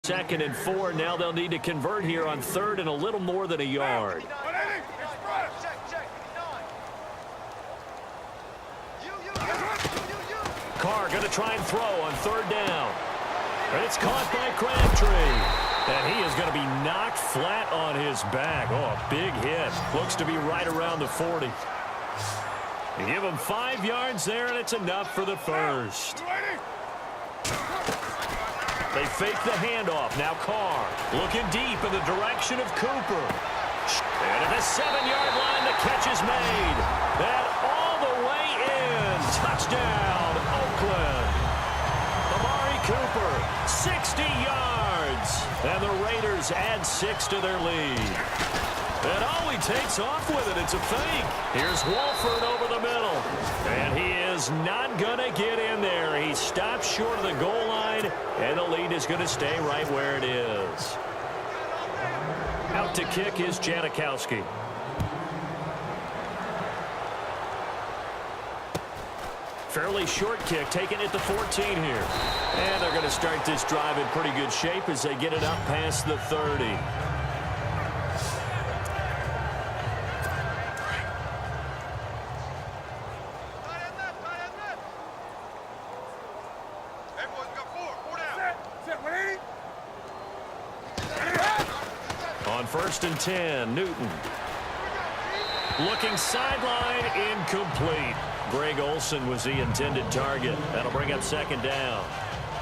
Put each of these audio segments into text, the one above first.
2nd and 4. Now they'll need to convert here on 3rd and a little more than a yard. Carr going to try and throw on 3rd down. And it's caught by Crabtree. And he is going to be knocked flat on his back. Oh, a big hit. Looks to be right around the 40. You give him 5 yards there, and it's enough for the first. They fake the handoff. Now Carr looking deep in the direction of Cooper. And at the 7-yard line, the catch is made. And all the way in. Touchdown, Oakland. Amari Cooper, 60 yards. And the Raiders add 6 to their lead. And he takes off with it. It's a fake. Here's Wolford over the middle. And he is not going to get in there. He stops short of the goal line, and the lead is going to stay right where it is. Out to kick is Janikowski. Fairly short kick, taking it to 14 here. And they're going to start this drive in pretty good shape as they get it up past the 30. On 1st and 10, Newton. Looking sideline, incomplete. Greg Olsen was the intended target. That'll bring up 2nd down.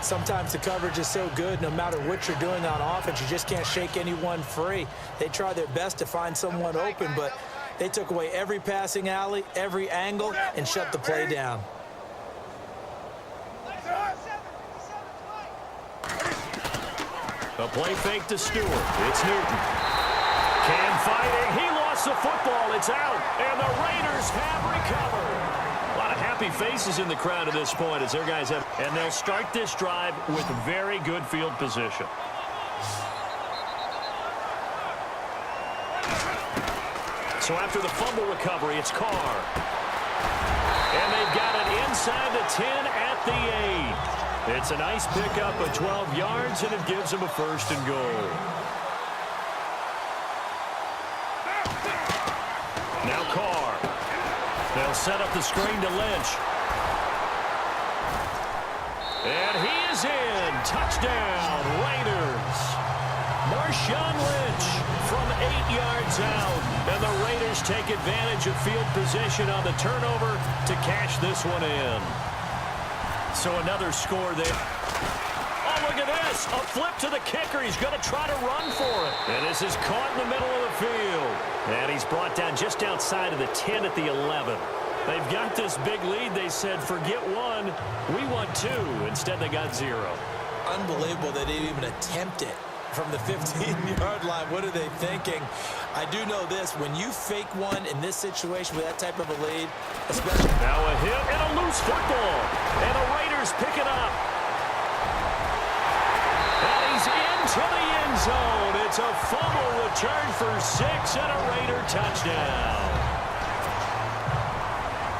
Sometimes the coverage is so good, no matter what you're doing on offense, you just can't shake anyone free. They try their best to find someone open, but they took away every passing alley, every angle, and shut the play down. A play fake to Stewart. It's Newton. Cam fighting. He lost the football. It's out. And the Raiders have recovered. A lot of happy faces in the crowd at this point as their guys have. And they'll start this drive with very good field position. So after the fumble recovery, it's Carr. And they've got it inside the 10 at the 8. It's a nice pickup of 12 yards, and it gives them a 1st and goal. Now Carr. They'll set up the screen to Lynch. And he is in. Touchdown, Raiders. Marshawn Lynch from 8 yards out. And the Raiders take advantage of field position on the turnover to cash this one in. So another score there. Oh, look at this. A flip to the kicker. He's going to try to run for it. And this is caught in the middle of the field. And he's brought down just outside of the 10 at the 11. They've got this big lead. They said, forget 1. We want 2. Instead, they got 0. Unbelievable they didn't even attempt it from the 15-yard line. What are they thinking? I do know this. When you fake one in this situation with that type of a lead, especially... Now a hit and a loose football. And the Raiders pick it up. And he's into the end zone. It's a fumble return for 6 and a Raider touchdown.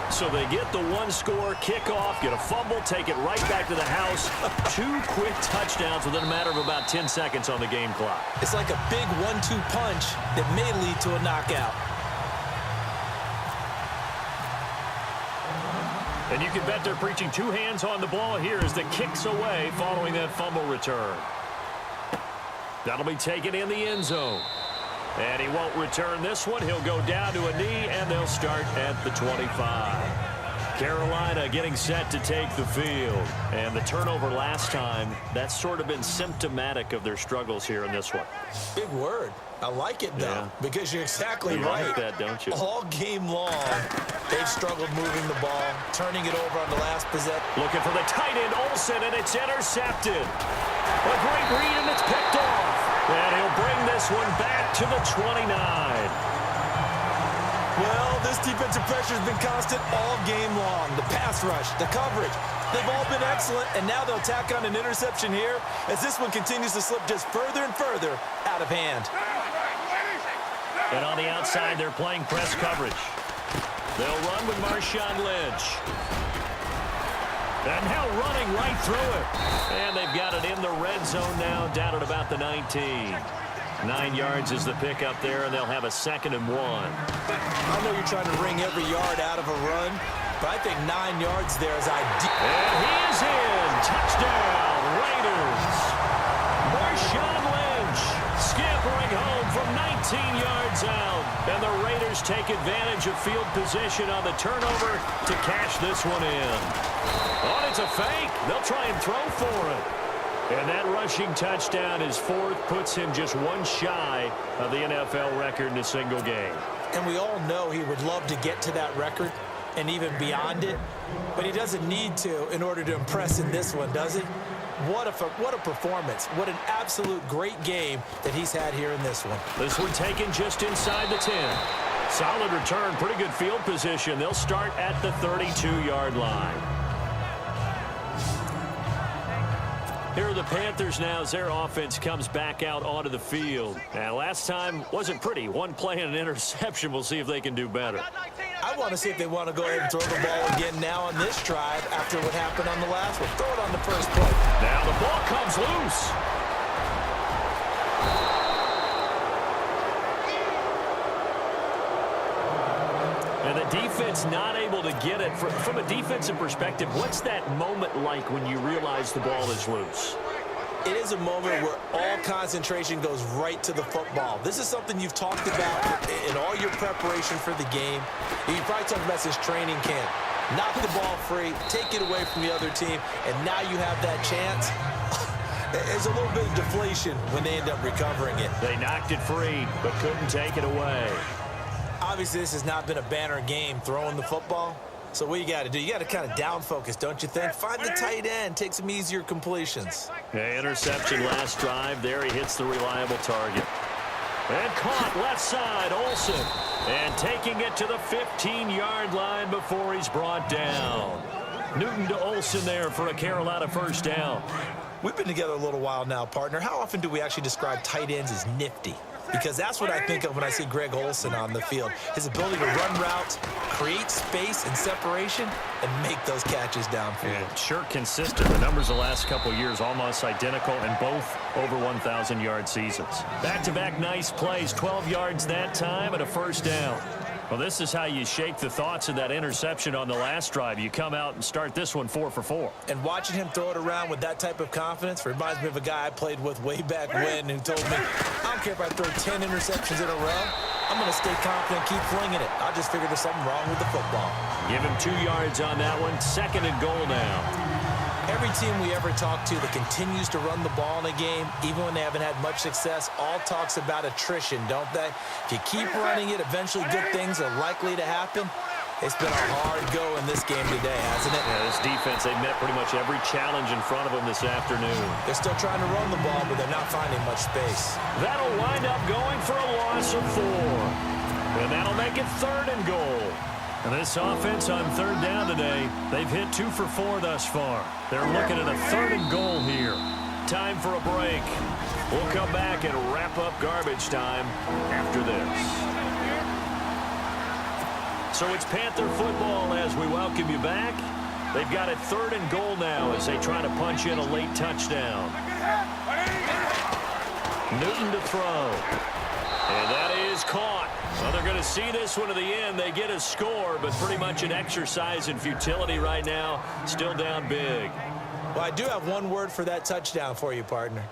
So they get the 1-score kickoff, get a fumble, take it right back to the house. 2 quick touchdowns within a matter of about 10 seconds on the game clock. It's like a big 1-2 punch that may lead to a knockout. And you can bet they're preaching 2 hands on the ball here as the kick's away following that fumble return. That'll be taken in the end zone. And he won't return this one. He'll go down to a knee, and they'll start at the 25. Carolina getting set to take the field. And the turnover last time, that's sort of been symptomatic of their struggles here in this one. Big word. I like it, though, because you're exactly right. You like that, don't you? All game long, they've struggled moving the ball, turning it over on the last possession. Looking for the tight end, Olsen, and it's intercepted. A great read, and it's picked off. And he'll bring this one back to the 29. Well, this defensive pressure has been constant all game long. The pass rush, the coverage, they've all been excellent, and now they'll tack on an interception here as this one continues to slip just further and further out of hand. And on the outside, they're playing press coverage. They'll run with Marshawn Lynch. And now running right through it. And they've got it in the red zone now, down at about the 19. 9 yards is the pickup there, and they'll have a 2nd and 1. I know you're trying to wring every yard out of a run, but I think 9 yards there is ideal. And he is in. Touchdown, Raiders. Marshawn Lynch scampering home from 19 yards out. And the Raiders take advantage of field position on the turnover to cash this one in. Oh, it's a fake. They'll try and throw for it. And that rushing touchdown, his 4th, puts him just 1 shy of the NFL record in a single game. And we all know he would love to get to that record and even beyond it, but he doesn't need to in order to impress in this one, does he? What a performance. What an absolute great game that he's had here in this one. This one taken just inside the 10. Solid return, pretty good field position. They'll start at the 32-yard line. Here are the Panthers now as their offense comes back out onto the field. And last time wasn't pretty. 1 play and an interception. We'll see if they can do better. I want to see if they want to go ahead and throw the ball again now on this drive after what happened on the last one. Throw it on the first play. Now the ball comes loose. And the defense not able to get it. From a defensive perspective, what's that moment like when you realize the ball is loose? It is a moment where all concentration goes right to the football. This is something you've talked about in all your preparation for the game. You probably talked about since training camp. Knock the ball free, take it away from the other team, and now you have that chance. There's a little bit of deflation when they end up recovering it. They knocked it free, but couldn't take it away. Obviously, this has not been a banner game throwing the football. So what you got to do, you got to kind of down focus, don't you think? Find the tight end, take some easier completions. Interception last drive. There he hits the reliable target. And caught left side, Olsen. And taking it to the 15-yard line before he's brought down. Newton to Olsen there for a Carolina first down. We've been together a little while now, partner. How often do we actually describe tight ends as nifty? Because that's what I think of when I see Greg Olsen on the field. His ability to run routes, create space and separation, and make those catches downfield. Yeah, sure consistent. The numbers the last couple years almost identical, and both over 1,000-yard seasons. Back-to-back nice plays, 12 yards that time and a first down. Well, this is how you shake the thoughts of that interception on the last drive. You come out and start this one 4 for 4. And watching him throw it around with that type of confidence reminds me of a guy I played with way back when who told me, I don't care if I throw 10 interceptions in a row, I'm going to stay confident, keep flinging it. I just figured there's something wrong with the football. Give him 2 yards on that one. 2nd and goal now. Every team we ever talk to that continues to run the ball in a game, even when they haven't had much success, all talks about attrition, don't they? If you keep running it, eventually good things are likely to happen. It's been a hard go in this game today, hasn't it? Yeah, this defense, they've met pretty much every challenge in front of them this afternoon. They're still trying to run the ball, but they're not finding much space. That'll wind up going for a loss of 4. And that'll make it 3rd and goal. And this offense on 3rd down today, they've hit 2 for 4 thus far. They're looking at a 3rd and goal here. Time for a break. We'll come back and wrap up garbage time after this. So it's Panther football as we welcome you back. They've got it 3rd and goal now as they try to punch in a late touchdown. Newton to throw. And that is caught. Well, they're going to see this one to the end. They get a score, but pretty much an exercise in futility right now. Still down big. Well, I do have one word for that touchdown for you, partner.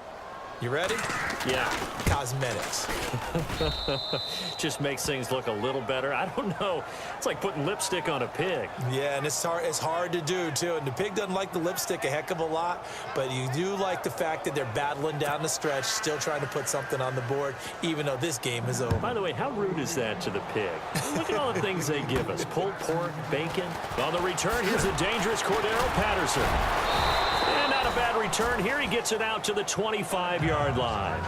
You ready? Yeah. Cosmetics. Just makes things look a little better. I don't know. It's like putting lipstick on a pig. Yeah, and it's hard to do, too. And the pig doesn't like the lipstick a heck of a lot, but you do like the fact that they're battling down the stretch, still trying to put something on the board, even though this game is over. By the way, how rude is that to the pig? Look at all the things they give us. Pulled pork, bacon. On the return, here's a dangerous Cordero Patterson. And not a bad return here. He gets it out to the 25-yard line.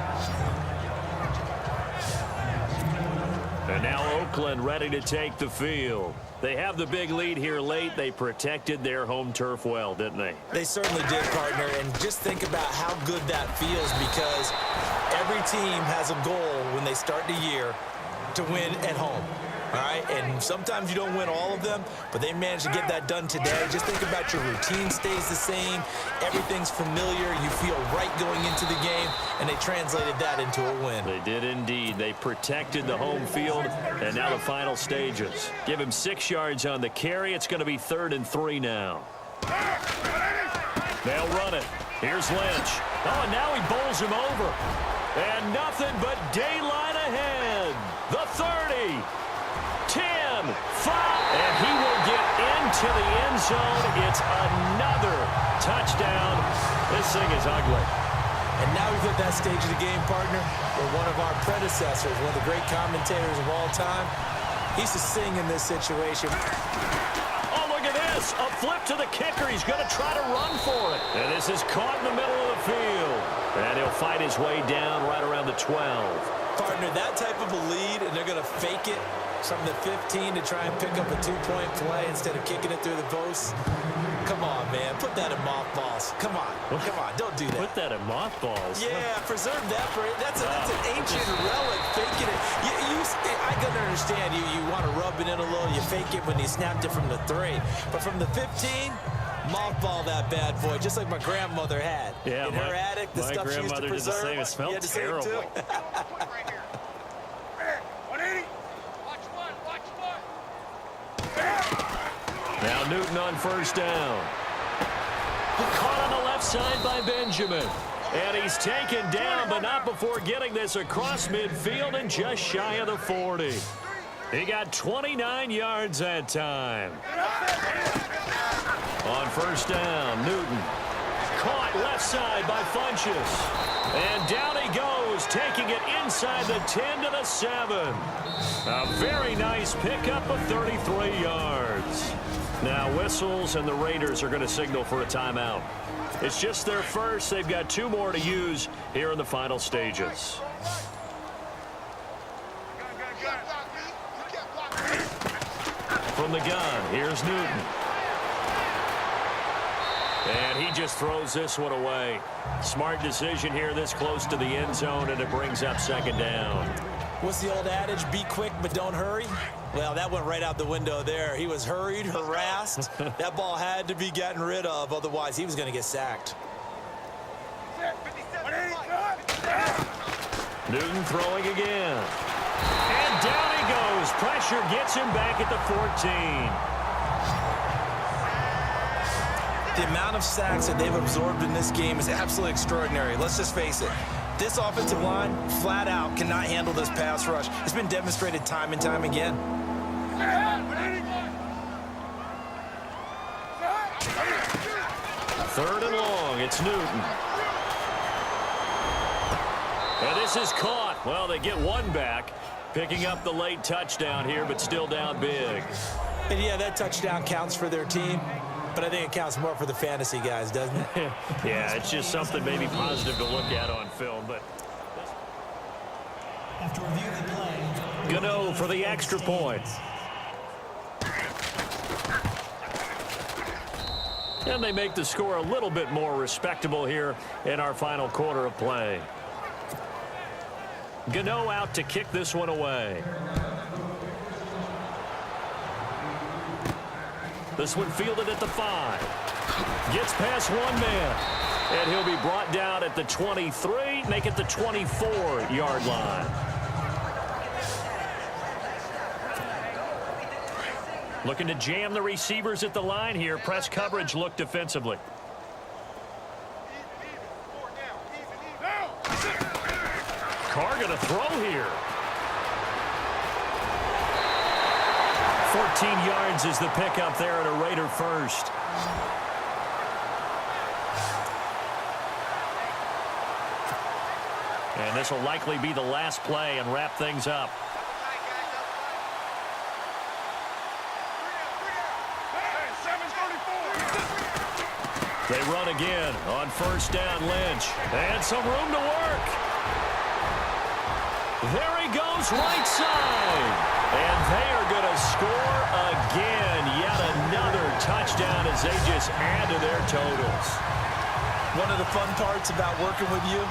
And now Oakland ready to take the field. They have the big lead here late. They protected their home turf well, didn't they? They certainly did, partner. And just think about how good that feels, because every team has a goal when they start the year to win at home. all right? And sometimes you don't win all of them, but they managed to get that done today. Just think about your routine stays the same. Everything's familiar. You feel right going into the game, and they translated that into a win. They did indeed. They protected the home field, and now the final stages. Give him 6 yards on the carry. It's going to be 3rd and 3 now. They'll run it. Here's Lynch. Oh, and now he bowls him over. And nothing but daylight ahead. The 30, 10, 5, and he will get into the end zone. It's another touchdown. This thing is ugly. And now we've hit that stage of the game, partner, where one of our predecessors, one of the great commentators of all time, he used to sing in this situation. Oh, look at this. A flip to the kicker. He's going to try to run for it. And this is caught in the middle of the field. And he'll fight his way down right around the 12. Partner, that type of a lead, and they're going to fake it from the 15 to try and pick up a 2-point play instead of kicking it through the posts. Come on, man. Put that in mothballs. Come on. Come on. Don't do that. Put that in mothballs. Yeah, preserve that for it. That's an ancient relic. Faking it. I can understand you want to rub it in a little. You fake it when you snapped it from the 3. But from the 15, mothball that bad boy, just like my grandmother had. Yeah, in her attic, the stuff she used to preserve. Did the same. It smelled terrible. Now Newton on 1st down. Caught on the left side by Benjamin. And he's taken down, but not before getting this across midfield and just shy of the 40. He got 29 yards that time. On 1st down, Newton. Caught left side by Funchess. And down he goes, taking it inside the 10 to the 7. A very nice pickup of 33 yards. Now whistles, and the Raiders are going to signal for a timeout. It's just their first. They've got 2 more to use here in the final stages. From the gun, here's Newton. And he just throws this one away. Smart decision here this close to the end zone, and it brings up 2nd down. What's the old adage? Be quick, but don't hurry. Well, that went right out the window there. He was hurried, harassed. That ball had to be gotten rid of, otherwise he was going to get sacked. Newton throwing again. And down he goes. Pressure gets him back at the 14. The amount of sacks that they've absorbed in this game is absolutely extraordinary. Let's just face it. This offensive line, flat out, cannot handle this pass rush. It's been demonstrated time and time again. 3rd and long. It's Newton. And this is caught. Well, they get one back, picking up the late touchdown here, but still down big. And yeah, that touchdown counts for their team, but I think it counts more for the fantasy guys, doesn't it? Yeah, it's just something maybe positive to look at on film. But after reviewing the play, Gano for the extra point. And they make the score a little bit more respectable here in our final quarter of play. Gano out to kick this one away. This one fielded at the 5. Gets past one man. And he'll be brought down at the 23, make it the 24-yard line. Looking to jam the receivers at the line here. Press coverage look defensively. Carr going to throw here. 14 yards is the pickup there at a Raider first. And this will likely be the last play and wrap things up. They run again on 1st down. Lynch. And some room to work. There he goes, right side. And they are going to score again. Yet another touchdown as they just add to their totals. One of the fun parts about working with you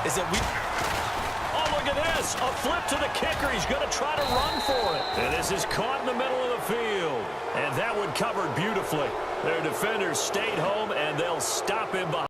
is that we... Oh, look at this. this. A flip to the kicker. He's going to try to run for it. And this is caught in the middle of the field. And that one covered beautifully. Their defenders stayed home, and they'll stop him behind.